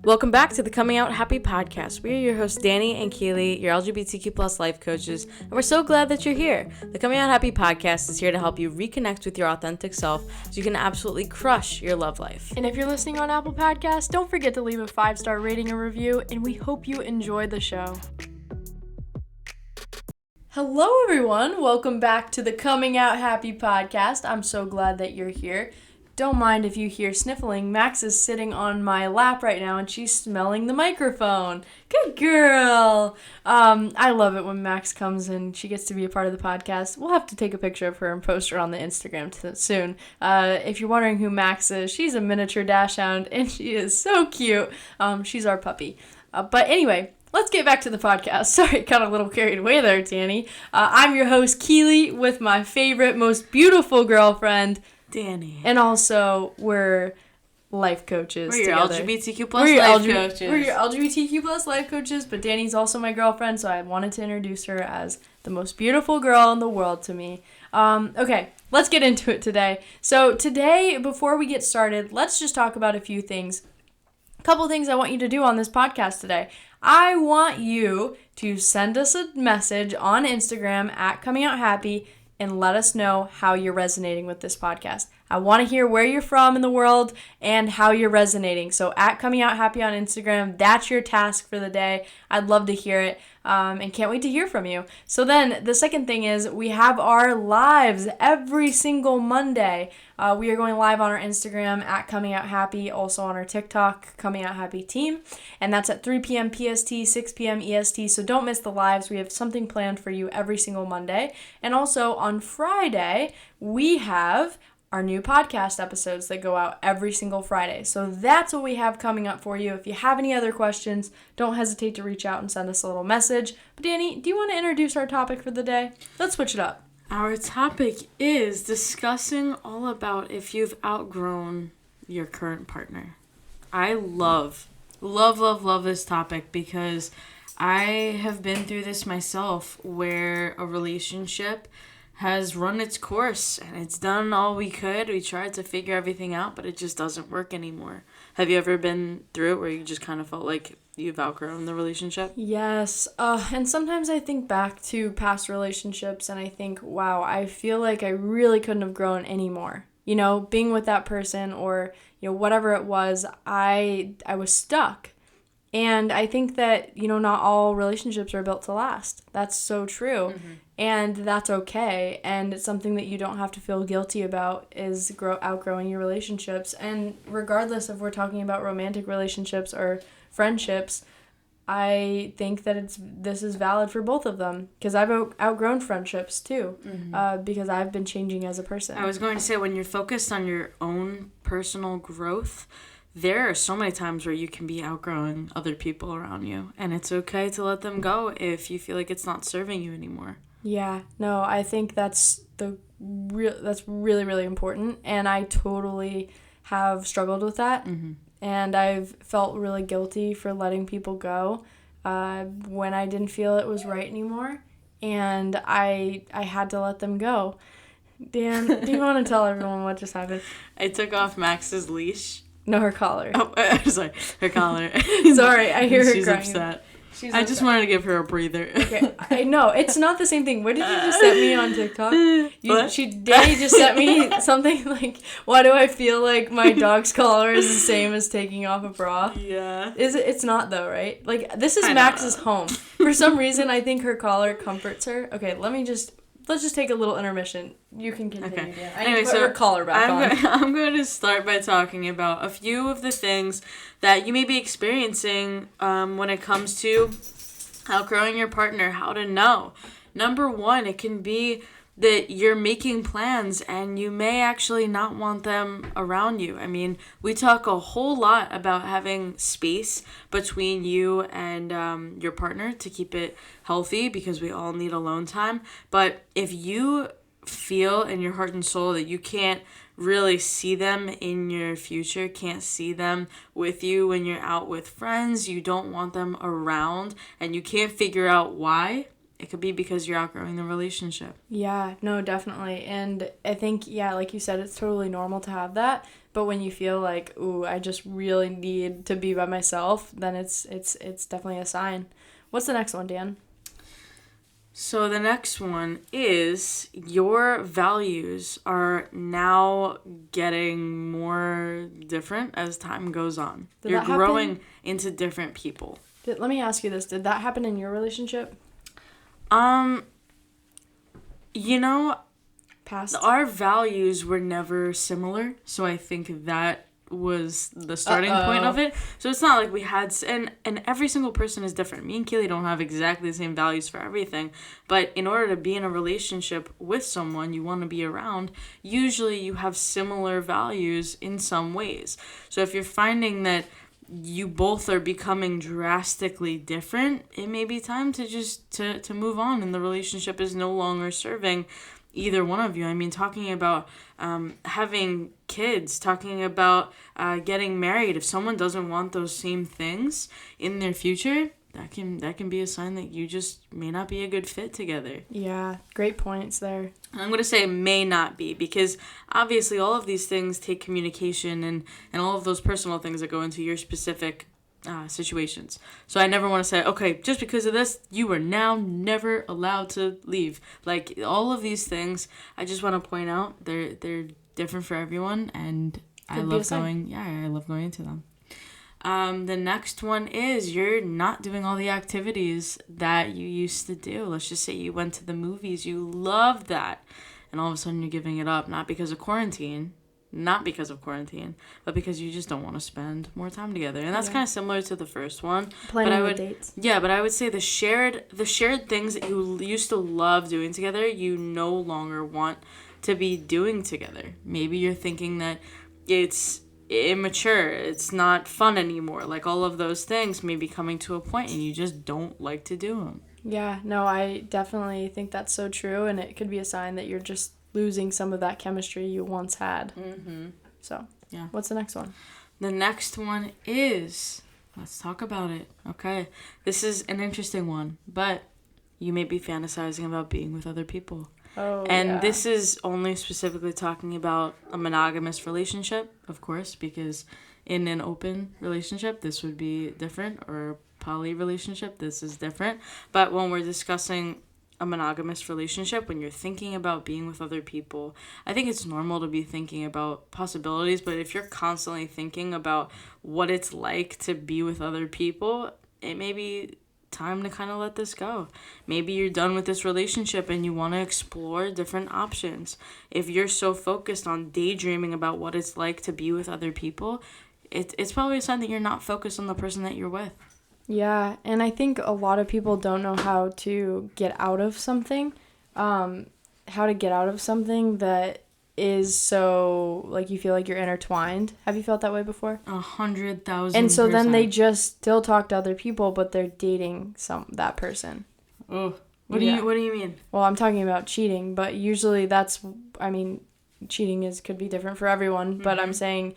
Welcome back to the Coming Out Happy podcast. We are your hosts, Danny and Keely, your LGBTQ plus life coaches, and we're so glad that you're here. The Coming Out Happy podcast is here to help you reconnect with your authentic self so you can absolutely crush your love life. And if you're listening on Apple Podcasts, don't forget to leave a 5-star rating and review, and we hope you enjoy the show. Hello, everyone. Welcome back to the Coming Out Happy podcast. I'm so glad that you're here. Don't mind if you hear sniffling. Max is sitting on my lap right now, and she's smelling the microphone. Good girl. I love it when Max comes and she gets to be a part of the podcast. We'll have to take a picture of her and post her on the Instagram soon. If you're wondering who Max is, she's a miniature dachshund, and she is so cute. She's our puppy. But anyway, let's get back to the podcast. Sorry, got a little carried away there, Danny. I'm your host, Keely, with my favorite, most beautiful girlfriend, Danny. And also, we're life coaches We're your together. LGBTQ plus life coaches. We're your LGBTQ plus life coaches, but Danny's also my girlfriend, so I wanted to introduce her as the most beautiful girl in the world to me. Okay, let's get into it today. So today, before we get started, let's just talk about a few things. A couple things I want you to do on this podcast today. I want you to send us a message on Instagram at Coming Out Happy and let us know how you're resonating with this podcast. I want to hear where you're from in the world and how you're resonating. So at Coming Out Happy on Instagram, that's your task for the day. I'd love to hear it and can't wait to hear from you. So then the second thing is we have our lives every single Monday. We are going live on our Instagram at Coming Out Happy, also on our TikTok, Coming Out Happy Team. And that's at 3 p.m. PST, 6 p.m. EST. So don't miss the lives. We have something planned for you every single Monday. And also on Friday, we have our new podcast episodes that go out every single Friday. So that's what we have coming up for you. If you have any other questions, don't hesitate to reach out and send us a little message. But Danny, do you want to introduce our topic for the day? Let's switch it up. Our topic is discussing all about if you've outgrown your current partner. I love this topic because I have been through this myself where a relationship has run its course and it's done all we could. We tried to figure everything out, but it just doesn't work anymore. Have you ever been through it where you just kind of felt like you've outgrown the relationship? Yes. And sometimes I think back to past relationships and I think, wow, I feel like I really couldn't have grown anymore. You know, being with that person or, you know, whatever it was, I was stuck. And I think that, you know, not all relationships are built to last. That's so true. Mm-hmm. And that's okay. And it's something that you don't have to feel guilty about is outgrowing your relationships. And regardless if we're talking about romantic relationships or friendships, I think that this is valid for both of them. Because I've outgrown friendships too. Mm-hmm. Because I've been changing as a person. I was going to say, when you're focused on your own personal growth, there are so many times where you can be outgrowing other people around you, and it's okay to let them go if you feel like it's not serving you anymore. Yeah, no, I think that's really, really important, and I totally have struggled with that, mm-hmm. and I've felt really guilty for letting people go when I didn't feel it was right anymore, and I had to let them go. Dan, do you want to tell everyone what just happened? I took off Max's leash. No, her collar. Oh, sorry. Her collar. Sorry, I hear her She's crying. Upset. I just wanted to give her a breather. Okay, I know. It's not the same thing. What did you just send me on TikTok? What? Danny just sent me something like, why do I feel like my dog's collar is the same as taking off a bra? Yeah. It's not though, right? Like, this is Max's home. For some reason, I think her collar comforts her. Okay, let's just take a little intermission. You can continue. Okay. I need to put her collar back on. I'm going to start by talking about a few of the things that you may be experiencing when it comes to outgrowing your partner, how to know. Number one, it can be that you're making plans and you may actually not want them around you. I mean, we talk a whole lot about having space between you and your partner to keep it healthy because we all need alone time. But if you feel in your heart and soul that you can't really see them in your future, can't see them with you when you're out with friends, you don't want them around, and you can't figure out why, it could be because you're outgrowing the relationship. Yeah, no, definitely. And I think, yeah, like you said, it's totally normal to have that. But when you feel like, ooh, I just really need to be by myself, then it's definitely a sign. What's the next one, Dan? So the next one is your values are now getting more different as time goes on. Did You're that happen? growing into different people. Let me ask you this. Did that happen in your relationship? You know, Past? our values were never similar, so I think that was the starting point of it. So it's not like we had, and every single person is different. Me and Keely don't have exactly the same values for everything, but in order to be in a relationship with someone you want to be around, usually you have similar values in some ways. So if you're finding that you both are becoming drastically different, it may be time to just to move on, and the relationship is no longer serving either one of you. I mean, talking about having kids, talking about getting married. If someone doesn't want those same things in their future, that can be a sign that you just may not be a good fit together. Yeah, great points there. I'm going to say may not be, because obviously all of these things take communication and all of those personal things that go into your specific situations. So I never want to say, okay, just because of this, you are now never allowed to leave. Like, all of these things, I just want to point out, they're different for everyone, and I love going into them. The next one is you're not doing all the activities that you used to do. Let's just say you went to the movies, you loved that, and all of a sudden you're giving it up, not because of quarantine, but because you just don't want to spend more time together. And that's kind of similar to the first one. Planning dates. Yeah, but I would say the shared things that you used to love doing together, you no longer want to be doing together. Maybe you're thinking that it's immature, it's not fun anymore. Like, all of those things may be coming to a point and you just don't like to do them. Yeah, no, I definitely think that's so true, and it could be a sign that you're just losing some of that chemistry you once had. Mm-hmm. So, yeah. What's the next one? The next one is, let's talk about it. Okay, this is an interesting one, but you may be fantasizing about being with other people. Oh, and this is only specifically talking about a monogamous relationship, of course, because in an open relationship, this would be different, or a poly relationship, this is different. But when we're discussing a monogamous relationship, when you're thinking about being with other people, I think it's normal to be thinking about possibilities, but if you're constantly thinking about what it's like to be with other people, it may be time to kind of let this go. Maybe you're done with this relationship and you want to explore different options. If you're so focused on daydreaming about what it's like to be with other people, it's probably a sign that you're not focused on the person that you're with. Yeah, and I think a lot of people don't know how to get out of something, that is so, like, you feel like you're intertwined. Have you felt that way before? 100,000%. And so then they just still talk to other people, but they're dating that person. Oh, what do you mean? Well, I'm talking about cheating, but usually cheating could be different for everyone, mm-hmm. But I'm saying,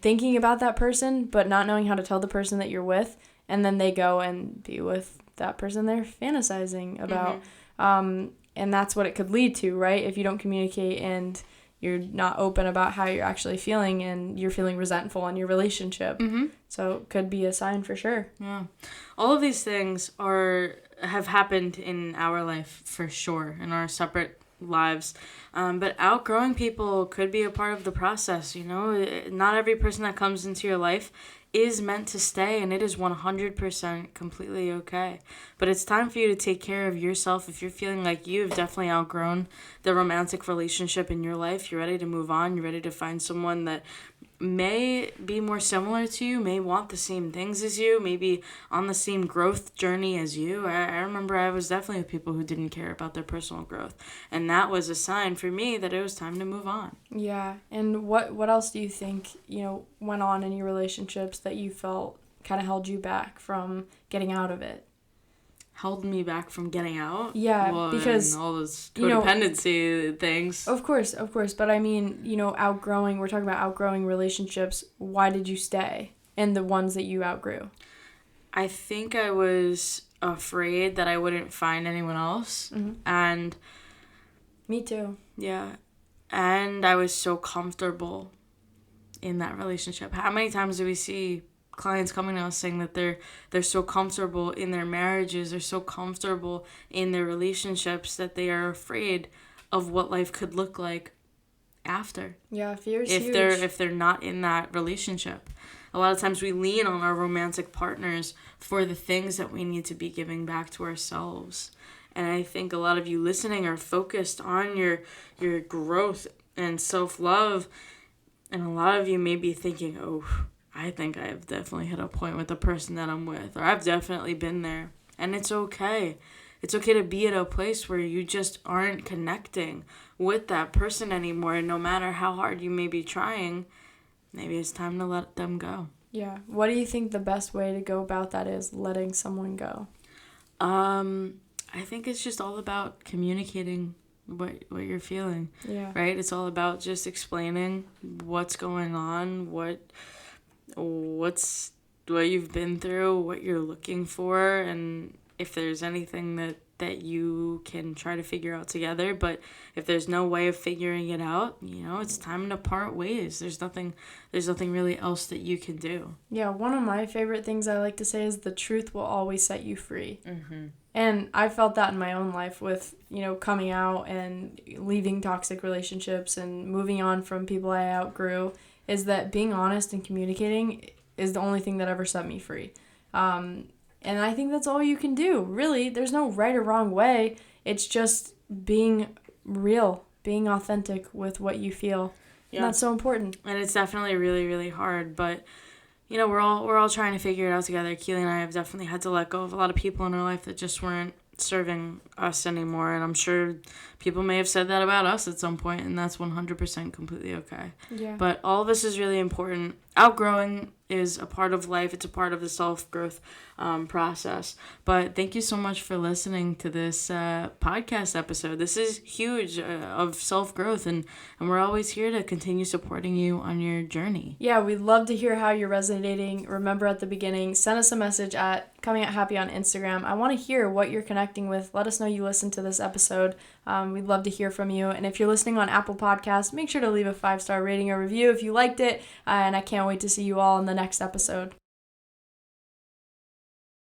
thinking about that person, but not knowing how to tell the person that you're with, and then they go and be with that person they're fantasizing about. Mm-hmm. And that's what it could lead to, right? If you don't communicate and you're not open about how you're actually feeling, and you're feeling resentful in your relationship. Mm-hmm. So it could be a sign for sure. Yeah. All of these things have happened in our life for sure, in our separate lives. But outgrowing people could be a part of the process, Not every person that comes into your life is meant to stay, and it is 100% completely okay. But it's time for you to take care of yourself. If you're feeling like you've definitely outgrown the romantic relationship in your life, you're ready to move on, you're ready to find someone that may be more similar to you, may want the same things as you, maybe on the same growth journey as you. I remember I was definitely with people who didn't care about their personal growth, and that was a sign for me that it was time to move on. Yeah, and what else do you think, went on in your relationships that you felt kind of held you back from getting out of it? Held me back from getting out? Yeah, because all those codependency things. Of course, but I mean, we're talking about outgrowing relationships. Why did you stay in the ones that you outgrew? I think I was afraid that I wouldn't find anyone else. And Me too. yeah, and I was so comfortable in that relationship. How many times do we see clients coming to us saying that they're so comfortable in their marriages, they're so comfortable in their relationships that they are afraid of what life could look like after. Yeah, fear is if huge. they're not in that relationship. A lot of times we lean on our romantic partners for the things that we need to be giving back to ourselves. And I think a lot of you listening are focused on your growth and self-love. And a lot of you may be thinking, oh, I think I've definitely hit a point with the person that I'm with. Or I've definitely been there. And it's okay. It's okay to be at a place where you just aren't connecting with that person anymore. And no matter how hard you may be trying, maybe it's time to let them go. Yeah. What do you think the best way to go about that is, letting someone go? I think it's just all about communicating what you're feeling. Yeah. Right? It's all about just explaining what's going on, what you've been through, what you're looking for, and if there's anything that you can try to figure out together. But if there's no way of figuring it out, it's time to part ways. There's nothing really else that you can do. Yeah, one of my favorite things I like to say is the truth will always set you free. And I felt that in my own life with, coming out and leaving toxic relationships and moving on from people I outgrew, is that being honest and communicating is the only thing that ever set me free. And I think that's all you can do. Really, there's no right or wrong way. It's just being real, being authentic with what you feel. Yeah. And that's so important. And it's definitely really, really hard. But, we're all trying to figure it out together. Keely and I have definitely had to let go of a lot of people in our life that just weren't serving us anymore. And I'm sure people may have said that about us at some point, and that's 100% completely okay. Yeah. But all of this is really important. Outgrowing is a part of life. It's a part of the self-growth process. But thank you so much for listening to this podcast episode. This is huge of self-growth, and we're always here to continue supporting you on your journey. Yeah, we'd love to hear how you're resonating. Remember, at the beginning, send us a message at Coming Out Happy on Instagram. I want to hear what you're connecting with. Let us know you listened to this episode. We'd love to hear from you. And if you're listening on Apple Podcasts, make sure to leave a 5-star rating or review if you liked it. And I can't wait to see you all in the next episode.